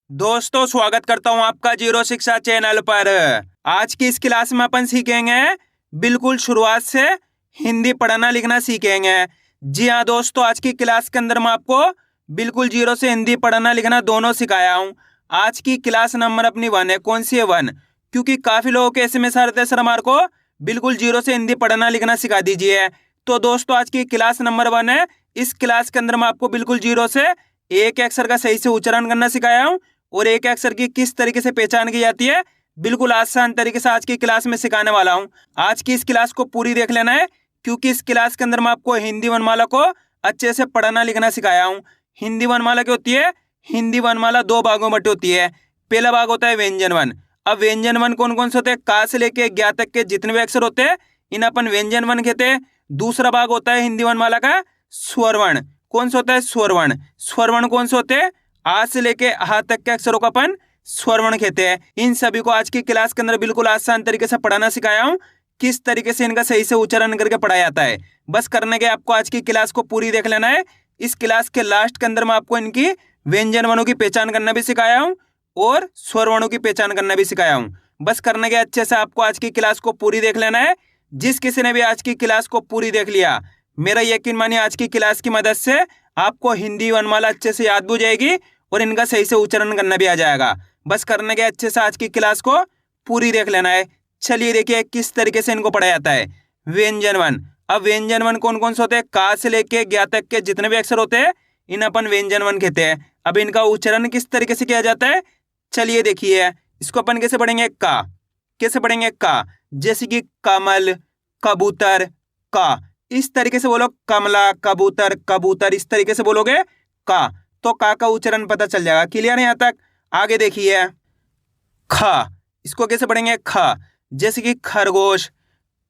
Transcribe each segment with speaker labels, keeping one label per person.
Speaker 1: दोस्तों स्वागत करता हूं आपका जीरो शिक्षा चैनल पर। आज की इस क्लास में अपन सीखेंगे बिल्कुल शुरुआत से हिंदी पढ़ना लिखना सीखेंगे। जी हाँ दोस्तों, आज की क्लास के अंदर मैं आपको बिल्कुल जीरो से हिंदी पढ़ना लिखना दोनों सिखाया हूं। आज की क्लास नंबर अपनी 1 है। कौन सी है? 1। क्योंकि काफी लोगों के SMS आ रहे थे, सर हमारे को बिल्कुल जीरो से हिंदी पढ़ना लिखना सिखा दीजिए। तो दोस्तों आज की क्लास नंबर 1 है। इस क्लास के अंदर मैं आपको बिल्कुल जीरो से एक अक्षर का सही से उच्चारण करना सिखाया हूँ और एक अक्षर की किस तरीके से पहचान की जाती है बिल्कुल आसान तरीके से आज की क्लास में सिखाने वाला हूं। आज की इस क्लास को पूरी देख लेना है, क्योंकि इस क्लास के अंदर मैं आपको हिंदी वर्णमाला को अच्छे से पढ़ना लिखना सिखाया हूं। हिंदी वर्णमाला क्या होती है? हिंदी वर्णमाला 2 भागों में होती है। पहला भाग होता है व्यंजन वर्ण। अब व्यंजन वर्ण कौन कौन से होते हैं? का से लेके ज्ञा तक के जितने भी अक्षर होते हैं इन अपन व्यंजन वर्ण कहते हैं। दूसरा भाग होता है हिंदी वर्णमाला का स्वर वर्ण। कौन सा होता है? स्वर वर्ण। स्वर वर्ण कौन से होते हैं? आ से लेके आ तक के अक्षरों को अपन स्वर वर्ण कहते हैं। इन सभी को आज की क्लास के अंदर बिल्कुल आसान तरीके से पढ़ाना सिखाया हूं, किस तरीके से इनका सही से उच्चारण करके पढ़ाया जाता है। बस करने के आपको आज की क्लास को पूरी देख लेना है। इस क्लास के लास्ट के अंदर मैं आपको इनकी व्यंजन वर्णों की पहचान करना भी सिखाया हूँ और स्वर वर्णों की पहचान करना भी सिखाया हूँ। बस करने के अच्छे से आपको आज की क्लास को पूरी देख लेना है। जिस किसी ने भी आज की क्लास को पूरी देख लिया, मेरा यकीन मानिए आज की क्लास की मदद से आपको हिंदी वर्णमाला अच्छे से याद भी हो जाएगी और इनका सही से उच्चारण करना भी आ जाएगा। बस करने के अच्छे से आज की क्लास को पूरी देख लेना है। चलिए देखिए किस तरीके से इनको पढ़ा जाता है। व्यंजन वर्ण। अब व्यंजन वर्ण कौन कौन से होते हैं? का से लेके ज्ञा तक के जितने भी अक्षर होते हैं इन अपन व्यंजन वर्ण कहते हैं। अब इनका उच्चारण किस तरीके से किया जाता है चलिए देखिए। इसको अपन कैसे पढ़ेंगे? का। कैसे पढ़ेंगे? का। जैसे कि कमल, कबूतर, का। इस तरीके से बोलो। कमला, कबूतर, कबूतर, इस तरीके से बोलोगे का, तो का उच्चारण पता चल जाएगा। क्लियर है यहाँ तक? आगे देखिए ख। इसको कैसे पढ़ेंगे? ख। जैसे कि खरगोश,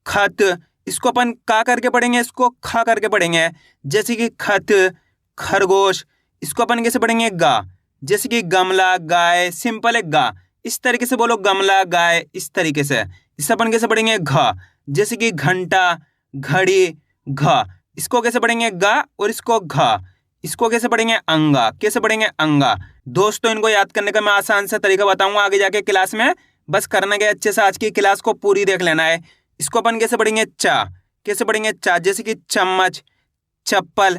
Speaker 1: खत। इसको अपन का करके पढ़ेंगे, इसको खा करके पढ़ेंगे। जैसे कि खत, खरगोश। इसको अपन कैसे पढ़ेंगे? गा। जैसे कि गमला, गाय। सिंपल है गा। इस तरीके से बोलो गमला, गाय, इस तरीके से। इसे अपन कैसे पढ़ेंगे? घ। जैसे कि घंटा, घड़ी, घ। इसको कैसे पढ़ेंगे? गा और इसको घ। इसको कैसे पढ़ेंगे? अंगा। कैसे पढ़ेंगे? अंगा। दोस्तों इनको याद करने का मैं आसान सा तरीका बताऊंगा आगे जाके क्लास में। बस करने के अच्छे से आज की क्लास को पूरी देख लेना है। इसको अपन कैसे पढ़ेंगे? चा। कैसे पढ़ेंगे? चा। जैसे कि चम्मच, चप्पल।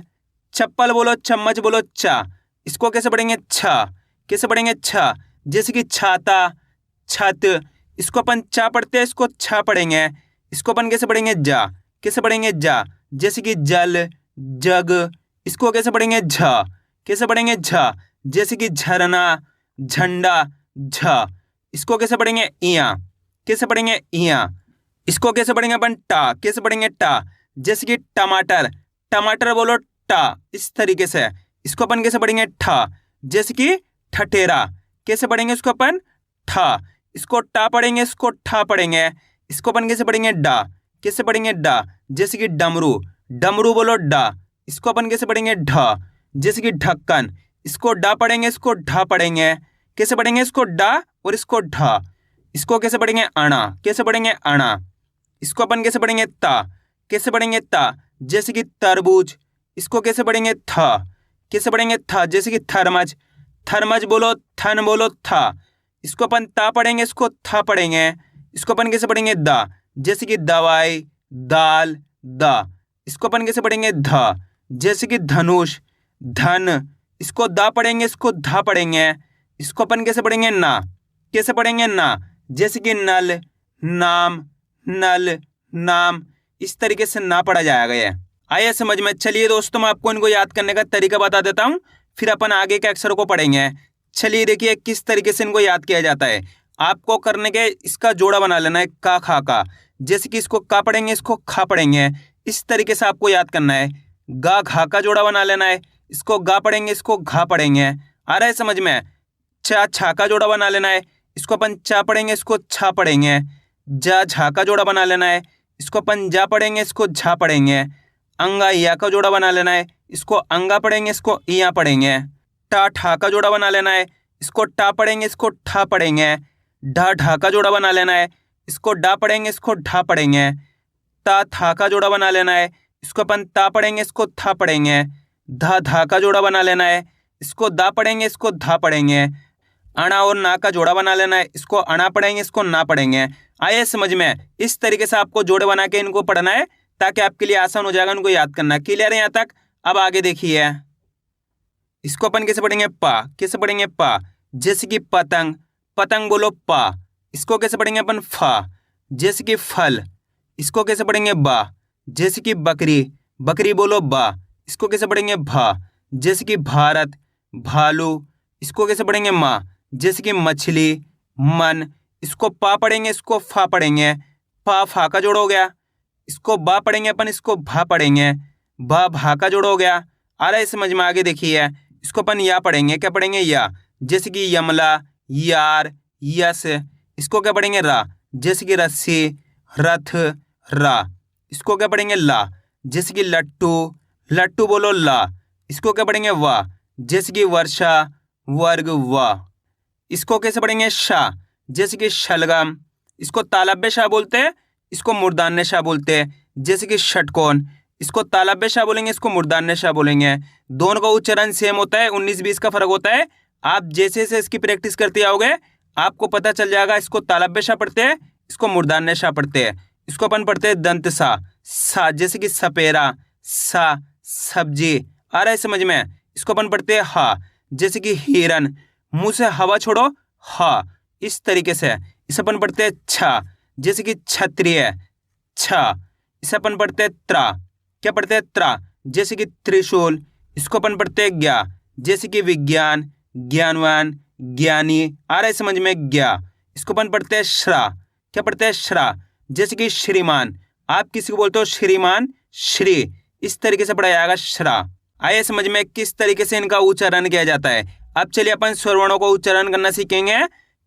Speaker 1: चप्पल बोलो, चम्मच बोलो, चा। इसको कैसे पढ़ेंगे? छा। कैसे पढ़ेंगे? छा। जैसे कि छाता, छत। इसको अपन चा पढ़ते हैं, इसको छा पढ़ेंगे। इसको अपन कैसे पढ़ेंगे? जा। कैसे पढ़ेंगे? जा। जैसे कि जल, जग। इसको कैसे पढ़ेंगे? झ। कैसे पढ़ेंगे? झ। जैसे कि झरना, झंडा, झ। इसको कैसे पढ़ेंगे? इया। कैसे पढ़ेंगे? इया। इसको कैसे पढ़ेंगे अपन? टा। कैसे पढ़ेंगे? टा। जैसे कि टमाटर, टमाटर बोलो, टा, इस तरीके से। इसको अपन कैसे पढ़ेंगे? ठा। जैसे कि ठठेरा। कैसे पढ़ेंगे इसको अपन? ठा। इसको टा पढ़ेंगे, इसको ठा पढ़ेंगे। इसको अपन कैसे पढ़ेंगे? डा। कैसे पढ़ेंगे? डा। जैसे कि डमरू, डमरू बोलो, डा। इसको अपन कैसे पढ़ेंगे? ढा। जैसे कि ढक्कन। इसको डा पढ़ेंगे, इसको ढा पढ़ेंगे। कैसे पढ़ेंगे? इसको डा और इसको ढा। इसको कैसे पढ़ेंगे? अणा। कैसे पढ़ेंगे? अणा। इसको अपन कैसे पढ़ेंगे? ता। कैसे पढ़ेंगे? ता। जैसे कि तरबूज। इसको कैसे पढ़ेंगे? था। कैसे पढ़ेंगे? था। जैसे कि थर्मस, थर्मस बोलो, थन बोलो, था। इसको अपन ता पढ़ेंगे, इसको था पढ़ेंगे। इसको अपन कैसे पढ़ेंगे? दा। जैसे कि दवाई, दाल, दा। इसको अपन कैसे पढ़ेंगे? धा। जैसे कि धनुष, धन। इसको दा पढ़ेंगे, इसको धा पढ़ेंगे। इसको अपन कैसे पढ़ेंगे? ना। कैसे पढ़ेंगे? ना। जैसे कि नल, नाम, नल, नाम। इस तरीके से ना पढ़ा जाएगा। आइए समझ में। चलिए दोस्तों मैं आपको इनको याद करने का तरीका बता देता हूँ, फिर अपन आगे के अक्षरों को पढ़ेंगे। चलिए देखिए किस तरीके से इनको याद किया जाता है। आपको करने के इसका जोड़ा बना लेना है, का खा का। जैसे कि इसको का पढ़ेंगे, इसको खा पढ़ेंगे। इस तरीके से आपको याद करना है। गा घा का जोड़ा बना लेना है। इसको गा पढ़ेंगे, इसको घा पढ़ेंगे। आ रहा है समझ में? चा छा का जोड़ा बना लेना है। इसको अपन चा पढ़ेंगे, इसको छा पढ़ेंगे। जा झा का जोड़ा बना लेना है। इसको अपन जा पढ़ेंगे, इसको झा पढ़ेंगे। अंगा या का जोड़ा बना लेना है। इसको अंगा पढ़ेंगे, इसको इया पढ़ेंगे। टा ठा का जोड़ा बना लेना है। इसको टा पढ़ेंगे, इसको ठा पढ़ेंगे। ढा ढा का जोड़ा बना लेना है। इसको डा पढ़ेंगे, इसको ढा पढ़ेंगे। ता था का जोड़ा बना लेना है। इसको अपन ता पढ़ेंगे, इसको था पढ़ेंगे। धा धा का जोड़ा बना लेना है। इसको दा पढ़ेंगे, इसको धा पढ़ेंगे। अणा और ना का जोड़ा बना लेना है। इसको अणा पढ़ेंगे, इसको ना पढ़ेंगे। आइए समझ में, इस तरीके से आपको जोड़े बना के इनको पढ़ना है ताकि आपके लिए आसान हो जाएगा उनको याद करना। क्लियर है यहाँ तक? अब आगे देखिए, इसको अपन कैसे पढ़ेंगे? पा। कैसे पढ़ेंगे? पा। जैसे कि पतंग, पतंग बोलो पा। इसको कैसे पढ़ेंगे अपन? फा। जैसे कि फल, इसको कैसे पढ़ेंगे? बा। जैसे कि बकरी, बकरी बोलो बा। इसको कैसे पढ़ेंगे? भा। जैसे कि भारत, भालू, इसको कैसे पढ़ेंगे? माँ। जैसे कि मछली, मन, इसको पा पढ़ेंगे, इसको फा पढ़ेंगे। पा फा का जोड़ हो गया। इसको बा पढ़ेंगे अपन, इसको भा पढ़ेंगे। बा भा का जोड़ हो गया। आ रहा है समझ में? आगे देखिए, इसको अपन या पढ़ेंगे। क्या पढ़ेंगे? या। जैसे कि यमला, यार, यस। इसको क्या पढ़ेंगे? रा। जैसे कि रस्सी, रथ, रा। इसको क्या पढ़ेंगे? ला। जैसे कि लट्टू, लट्टू बोलो ला। इसको क्या पढ़ेंगे? वा। जैसे कि वर्षा, वर्ग, वा। इसको कैसे पढ़ेंगे? शा। जैसे कि शलगम, इसको तालब्य शाह बोलते हैं, इसको मुर्दान्य शाह बोलते हैं। जैसे कि षटकोण, इसको तालब्य शाह बोलेंगे, इसको मुर्दान्य शाह बोलेंगे। दोनों का उच्चारण सेम होता है, 19-20 का फर्क होता है। आप जैसे जैसे इसकी प्रैक्टिस करते आओगे आपको पता चल जाएगा। इसको तालब्य शाह पढ़ते हैं, इसको मुर्दान्य शाह पढ़ते हैं। इसको अपन पढ़ते हैं दंत सा। जैसे कि सपेरा, सा, सब्जी। आ रहा है समझ में? इसको अपन पढ़ते हैं हा। जैसे कि हिरन, मुंह से हवा छोड़ो, हा। इस तरीके से इसे अपन पढ़ते हैं छा। जैसे कि क्षत्रिय, छा। इसे अपन पढ़ते हैं त्रा। क्या पढ़ते हैं? त्रा। जैसे कि त्रिशूल, इसको अपन पढ़ते हैं ज्ञा। जैसे कि विज्ञान, ज्ञानवान, ज्ञानी। आ रहा है समझ में? ज्ञा। इसको अपन पढ़ते हैं श्रा। क्या पढ़ते हैं? श्रा। जैसे कि श्रीमान, आप किसी को बोलते हो श्रीमान, श्री। इस तरीके से पढ़ा जाएगा श्रा। आइए समझ में किस तरीके से इनका उच्चारण किया जाता है। अब चलिए अपन स्वरवर्णों को उच्चारण करना सीखेंगे,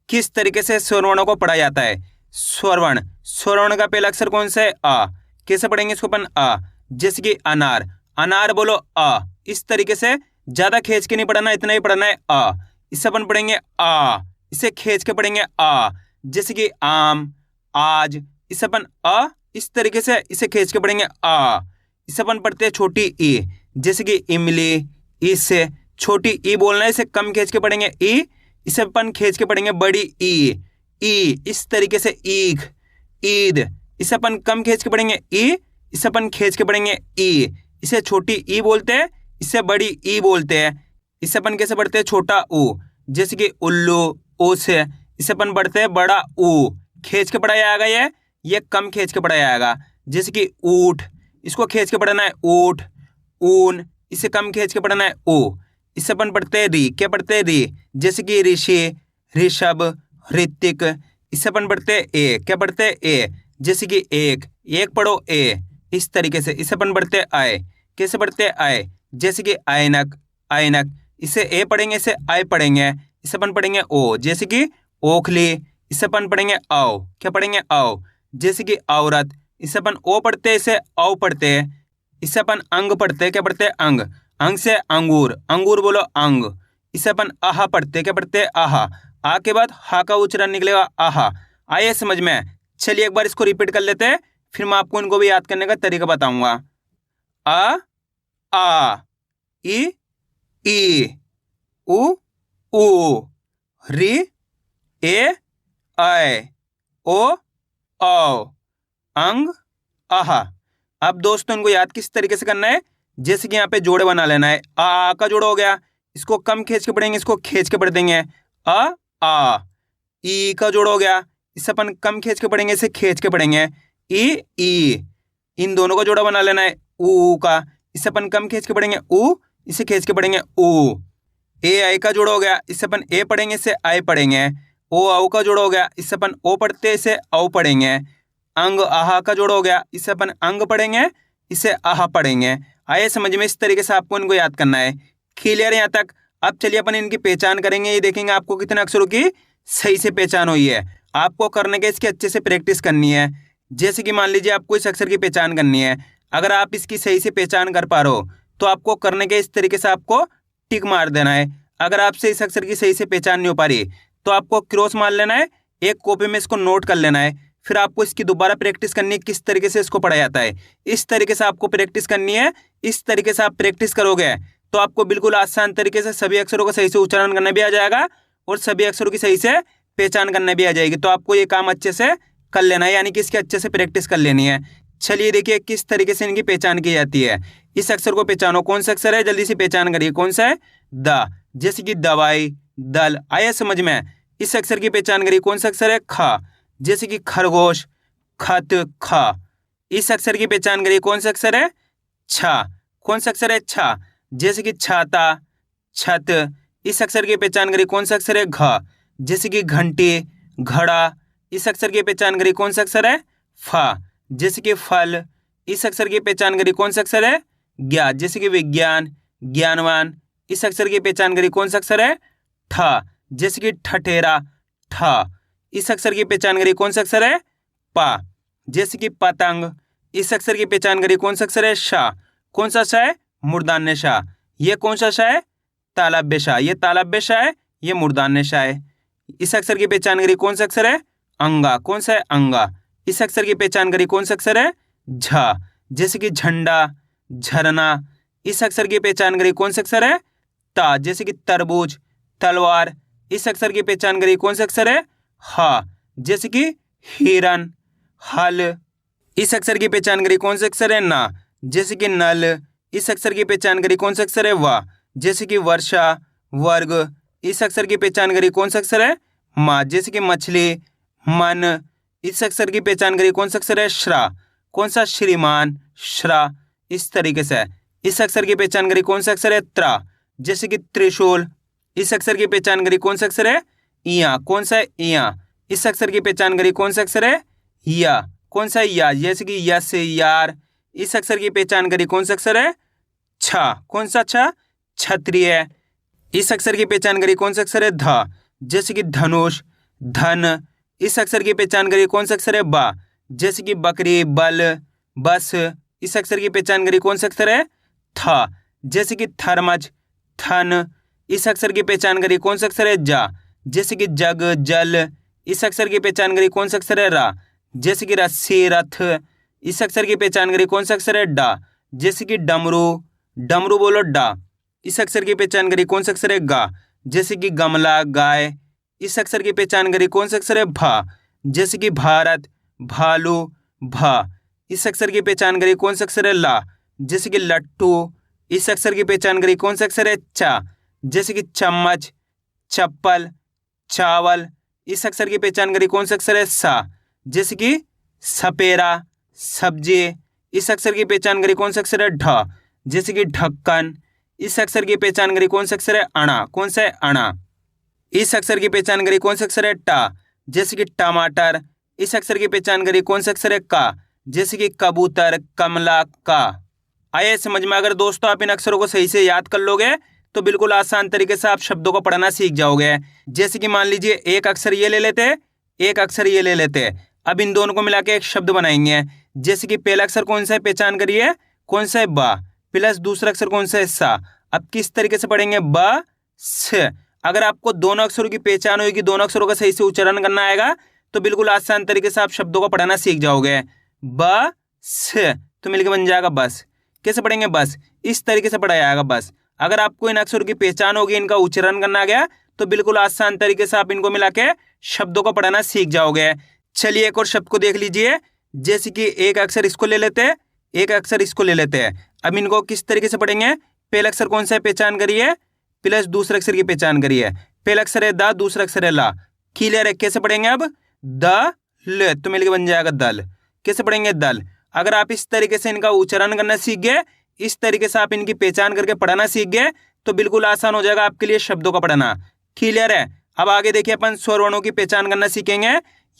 Speaker 1: किस तरीके से स्वरवर्णों को पढ़ा जाता है। स्वरवर्ण, स्वरवर्ण का पहला अक्षर कौन सा है? आ। कैसे पढ़ेंगे इसको अपन? आ। जैसे कि अनार, अनार बोलो आ। इस तरीके से ज्यादा खींच के नहीं पढ़ना, इतना ही पढ़ना है आ। इसे अपन पढ़ेंगे आ। इसे खींच के पढ़ेंगे आ। जैसे कि आम, आज। इसे अपन आ, इस तरीके से इसे खींच के पढ़ेंगे आ। इसे अपन पढ़ते हैं छोटी ई। जैसे कि इमली, इससे छोटी ई बोलना है, इसे कम खींच के पढ़ेंगे ई। इसे अपन खींच के पढ़ेंगे बड़ी ई। इस तरीके से ईख, ईद। इसे अपन कम खींच के पढ़ेंगे ई। इसे अपन खींच के पढ़ेंगे ई। इसे छोटी ई बोलते हैं, इसे बड़ी ई बोलते हैं। इसे अपन कैसे पढ़ते हैं? छोटा ऊ। जैसे कि उल्लू, ओ से। इसे अपन पढ़ते हैं बड़ा ऊ। खींच के पढ़ाया जाएगा, ये कम खींच के पढ़ाया जाएगा। जैसे कि ऊठ, इसको खींच के पढ़ना है ऊठ। ऊन, इसे कम खींच के पढ़ना है ऊ। इसे अपन पढ़ते हैं री। क्या पढ़ते हैं? री। जैसे कि ऋषि, ऋषभ, ऋतिक। इसे अपन पढ़ते हैं ए। क्या पढ़ते हैं? ए। जैसे कि एक, एक पढ़ो ए। इस तरीके से इसे अपन पढ़ते हैं आय। कैसे पढ़ते हैं? आय। जैसे कि ऐनक, ऐनक। इसे ए पढ़ेंगे, इसे आय पढ़ेंगे। इसे अपन पढ़ेंगे ओ। जैसे कि ओखली, इसे अपन पढ़ेंगे आओ। क्या पढ़ेंगे? आओ। जैसे कि औरत, इसे अपन ओ पढ़ते हैं, इसे औ पढ़ते हैं। इसे अपन अंग पढ़ते हैं। क्या पढ़ते हैं? अंग। अंग से अंगूर, अंगूर बोलो अंग। इसे अपन आहा पढ़ते हैं। क्या पढ़ते हैं? आहा। आ के बाद हा का उच्चारण निकलेगा आहा। आइए समझ में, चलिए एक बार इसको रिपीट कर लेते हैं, फिर मैं आपको इनको भी याद करने का तरीका बताऊंगा। आ, ई, उ, री, ए, आय, ओ, औ, अंग, आहा। अब दोस्तों इनको याद किस तरीके से करना है? जैसे कि यहाँ पे जोड़े बना लेना है। आ का जोड़ हो गया, इसको कम खींच के पढ़ेंगे, इसको खींच के पढ़ देंगे आ। ई का जोड़ हो गया, इसे अपन कम खींच के पढ़ेंगे, इसे खींच के पढ़ेंगे ई। इन दोनों का जोड़ा बना लेना है ऊ का, इसे अपन कम खींच के पढ़ेंगे ऊ, इसे खींच के पढ़ेंगे ऊ। ए आई का जोड़ हो गया, इससे अपन ए पढ़ेंगे, इसे आई पढ़ेंगे। ओ औ का जोड़ हो गया, इससे अपन ओ पढ़ते, इसे औ पढ़ेंगे। अंग आहा का जोड़ हो गया, इसे अपन अंग पढ़ेंगे, इसे आहा पढ़ेंगे। आइए समझ में, इस तरीके से आपको इनको याद करना है। क्लियर है यहाँ तक? अब चलिए अपन इनकी पहचान करेंगे, ये देखेंगे आपको कितने अक्षरों की सही से पहचान हुई है। आपको करने के इसकी अच्छे से प्रैक्टिस करनी है। जैसे कि मान लीजिए आपको इस अक्षर की पहचान करनी है, अगर आप इसकी सही से पहचान कर पा रहे हो तो आपको करने के इस तरीके से आपको टिक मार देना है। अगर आपसे इस अक्षर की सही से पहचान नहीं हो पा रही तो आपको क्रॉस मार लेना है, एक कॉपी में इसको नोट कर लेना है, फिर आपको इसकी दोबारा प्रैक्टिस करनी है किस तरीके से इसको पढ़ा जाता है। इस तरीके से आपको प्रैक्टिस करनी है। इस तरीके से आप प्रैक्टिस करोगे तो आपको बिल्कुल आसान तरीके से सभी अक्षरों का सही से उच्चारण करना भी आ जाएगा और सभी अक्षरों की सही से पहचान करने भी आ जाएगी। तो आपको ये काम अच्छे से कर लेना है, यानी कि इसकी अच्छे से प्रैक्टिस कर लेनी है। चलिए देखिए किस तरीके से इनकी पहचान की जाती है। इस अक्षर को पहचानो, कौन सा अक्षर है, जल्दी से पहचान करिए, कौन सा है, द, जैसे कि दवाई, दल, आया समझ में। इस अक्षर की पहचान करिए, कौन सा अक्षर है, ख, जैसे कि खरगोश, खत, ख। इस अक्षर की पहचान करिए, कौन सा अक्षर है, छ, कौन सा अक्षर है, छ, जैसे कि छाता, छत। इस अक्षर की पहचान करिए, कौन सा अक्षर है, घ, जैसे कि घंटी, घड़ा। इस अक्षर की पहचान करिए, कौन सा अक्षर है, फ, जैसे कि फल। इस अक्षर की पहचान करिए, कौन सा अक्षर है, ज्ञा, जैसे कि विज्ञान, ज्ञानवान। इस अक्षर की पहचान करिए, कौन सा अक्षर है, ठ, जैसे कि ठठेरा, ठ। इस अक्षर की पहचान करिए, कौन सा अक्षर है, प, जैसे कि पतंग। इस अक्षर की पहचान करिए, कौन सा अक्षर है, श, कौन सा श है, मूर्धन्य श। ये कौन सा श है, तालव्य श। ये तालव्य श है, ये मूर्धन्य श है। इस अक्षर की पहचान करिए, कौन सा अक्षर है, अंगा, कौन सा है, अंगा। इस अक्षर की पहचान करिए, कौन सा अक्षर है, झ, जैसे कि झंडा, झरना। इस अक्षर की पहचान करिए, कौन सा अक्षर है, ता, जैसे कि तरबूज, तलवार। इस अक्षर की पहचान करिए, कौन सा अक्षर है, ह, जैसे कि हिरन, हल। इस अक्षर की पहचान करिए, कौन सा अक्षर है, ना, जैसे कि नल। इस अक्षर की पहचान करिए, कौन सा अक्षर है, वा, जैसे कि वर्षा, वर्ग। इस अक्षर की पहचान करिए, कौन सा अक्षर है, मा, जैसे कि मछली, मन। इस अक्षर की पहचान करिए, कौन सा अक्षर है, श्रा, कौन सा, श्रीमान, श्रा। इस तरीके से। इस अक्षर की पहचान करिए, कौन सा अक्षर है, त्रा, जैसे कि त्रिशूल। इस अक्षर की पहचान करिए, कौन सा अक्षर है, इया, कौन सा है, इया। इस अक्षर की पहचान करिए, कौन सा अक्षर है, या, कौन सा है, या, जैसे कि यस, यार। इस अक्षर की पहचान करिए, कौन सा अक्षर है, छ, कौन सा, छ, क्षत्रिय। इस अक्षर की पहचान करिए, कौन सा अक्षर है, ध, जैसे कि धनुष, धन। इस अक्षर की पहचान करिए, कौन सा अक्षर है, बा, जैसे कि बकरी, बल, बस। इस अक्षर की पहचान करिए, कौन सा अक्षर है, थ, जैसे कि थर्मज, थन। इस अक्षर की पहचान करिए, कौन सा अक्षर है, जा, जैसे कि जग, जल। इस अक्षर की पहचान करिए, कौन सा अक्षर है, रा, जैसे कि रस्सी, रथ। इस अक्षर की पहचान करिए, कौन सा अक्षर है, डा, जैसे कि डमरू, डमरू बोलो, डा। इस अक्षर की पहचान करिए, कौन सा अक्षर है, गा, जैसे कि गमला, गाय। इस अक्षर की पहचान करिए, कौन सा अक्षर है, भा, जैसे कि भारत, भालू, भा। इस अक्षर की पहचान करिए, कौन सा अक्षर है, ला, जैसे कि लट्टू। इस अक्षर की पहचान करिए, कौन सा अक्षर है, चा, जैसे कि चम्मच, चप्पल, चावल। इस अक्षर की पहचान करिए, कौन सा अक्षर है, सा, जैसे कि सपेरा, सब्जी। इस अक्षर की पहचान करिए, कौन सा अक्षर है, ढ, जैसे कि ढक्कन। इस अक्षर की पहचान करिए, कौन सा अक्षर है, अणा, कौन सा है, अणा। इस अक्षर की पहचान करिए, कौन सा अक्षर है, टा, जैसे कि टमाटर। इस अक्षर की पहचान करिए, कौन सा अक्षर है, का, जैसे कि कबूतर, कमला, का। आए समझ में। अगर दोस्तों आप इन अक्षरों को सही से याद कर लोगे तो बिल्कुल आसान तरीके से आप शब्दों को पढ़ना सीख जाओगे। जैसे कि मान लीजिए एक अक्षर ये ले लेते, एक अक्षर ये ले लेते। अब इन दोनों को मिला के एक शब्द बनाएंगे। जैसे कि पहला अक्षर कौन सा है, पहचान करिए, कौन सा है, बा, प्लस दूसरा अक्षर कौन सा है, सा। अब किस तरीके से पढ़ेंगे, ब, स। अगर आपको दोनों अक्षरों की पहचान होगी, दोनों अक्षरों का सही से उच्चारण करना आएगा तो बिल्कुल आसान तरीके से आप शब्दों को पढ़ना सीख जाओगे। ब, स तो मिलकर बन जाएगा बस। कैसे पढ़ेंगे, बस, इस तरीके से पढ़ा जाएगा बस। अगर आपको इन अक्षरों की पहचान होगी, इनका उच्चारण करना आ गया तो बिल्कुल आसान तरीके से आप इनको मिला के शब्दों को पढ़ना सीख जाओगे। चलिए एक और शब्द को देख लीजिए। जैसे कि एक अक्षर इसको ले लेते हैं, एक अक्षर इसको ले लेते हैं। अब इनको किस तरीके से पढ़ेंगे, पहला अक्षर कौन सा है, पहचान करिए, प्लस दूसरे अक्षर की पहचान करिए। पहला अक्षर है द, दूसरा अक्षर है ला। क्लियर है। कैसे पढ़ेंगे, अब द, ल तो मिलकर बन जाएगा दल। कैसे पढ़ेंगे, दल। अगर आप इस तरीके से इनका उच्चारण करना सीख गए, इस तरीके से आप इनकी पहचान करके पढ़ना सीख गए तो बिल्कुल आसान हो जाएगा आपके लिए शब्दों का पढ़ना। क्लियर है। अब आगे देखिए अपन स्वर वर्णों की पहचान करना सीखेंगे।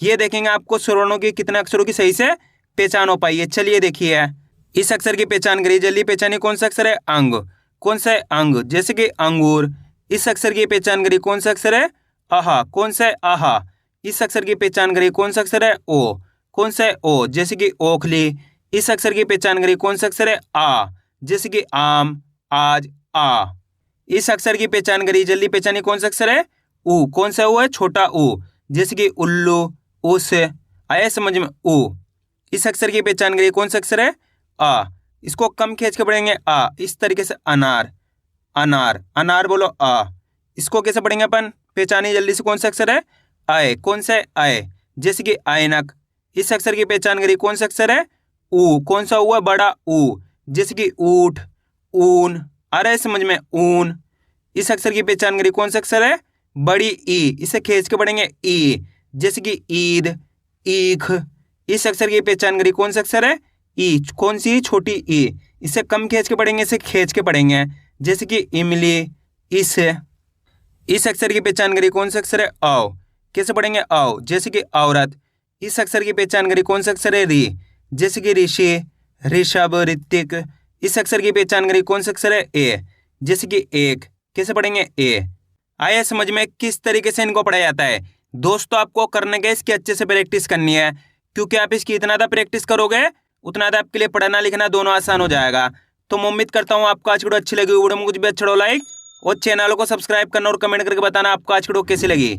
Speaker 1: ये देखेंगे आपको स्वर वर्णों की कितने अक्षरों की सही से पहचान हो पाई है। चलिए देखिए, इस अक्षर की पहचान करिए, जल्दी पहचानिए, कौन सा अक्षर है, अंग, कौन सा है, अंग, जैसे कि अंगूर। इस अक्षर की पहचान करिए, कौन सा अक्षर है, आहा, कौन सा है, आहा। इस अक्षर की पहचान करिए, कौन सा अक्षर है, ओ, कौन सा है, ओ, जैसे कि ओखली। इस अक्षर की पहचान करिए, कौन सा अक्षर है, आ, जैसे कि आम, आज, आ। इस अक्षर की पहचान करिए, जल्दी पहचानिए, कौन सा अक्षर है, ऊ, कौन सा ऊ है, छोटा ऊ, जैसे कि उल्लू, उस। आया समझ में, ऊ। इस अक्षर की पहचान करिए, कौन सा अक्षर है, आ, इसको कम खींच के पढ़ेंगे, आ। इस तरीके से अनार, अनार, अनार बोलो, आ। इसको कैसे पढ़ेंगे अपन, पहचानिए जल्दी से, कौन सा अक्षर है? आय। कौन सा है? आय। जैसे कि ऐनक। इस अक्षर की पहचान करिए, कौन सा अक्षर है? ऊ। कौन सा हुआ? बड़ा ऊ। जैसे कि ऊठ, ऊन। आ रहा है समझ में? ऊन। इस अक्षर की पहचान करिए, कौन सा अक्षर है? बड़ी ई। इसे खींच के पढ़ेंगे ई। जैसे कि ईद, ईख। इस अक्षर की पहचान करिए, कौन सा अक्षर है? ई। कौन सी? छोटी ई। इसे कम खींच के पढ़ेंगे, इसे खींच के पढ़ेंगे। जैसे कि इमली, इस। इस अक्षर की पहचान करिए, कौन सा अक्षर है? औ। कैसे पढ़ेंगे? औ। जैसे कि औरत। इस अक्षर की पहचान करिए, कौन सा अक्षर है? री। जैसे कि ऋषि, ऋषभ, ऋतिक। इस अक्षर की पहचान करिए, कौन सा अक्षर है? ए। जैसे कि एक। कैसे पढ़ेंगे? ए। आया समझ में किस तरीके से इनको पढ़ा जाता है? दोस्तों आपको करने के इसकी अच्छे से प्रैक्टिस करनी है, क्योंकि आप इसकी इतना ज़्यादा प्रैक्टिस करोगे उतना ज़्यादा आपके लिए पढ़ना लिखना दोनों आसान हो जाएगा। तो मैं उम्मीद करता हूँ आपको आज की वीडियो अच्छी लगी। वीडियो में कुछ भी अच्छा हो लाइक और चैनल को सब्सक्राइब करना और कमेंट करके बताना आपको आज की वीडियो कैसी लगी।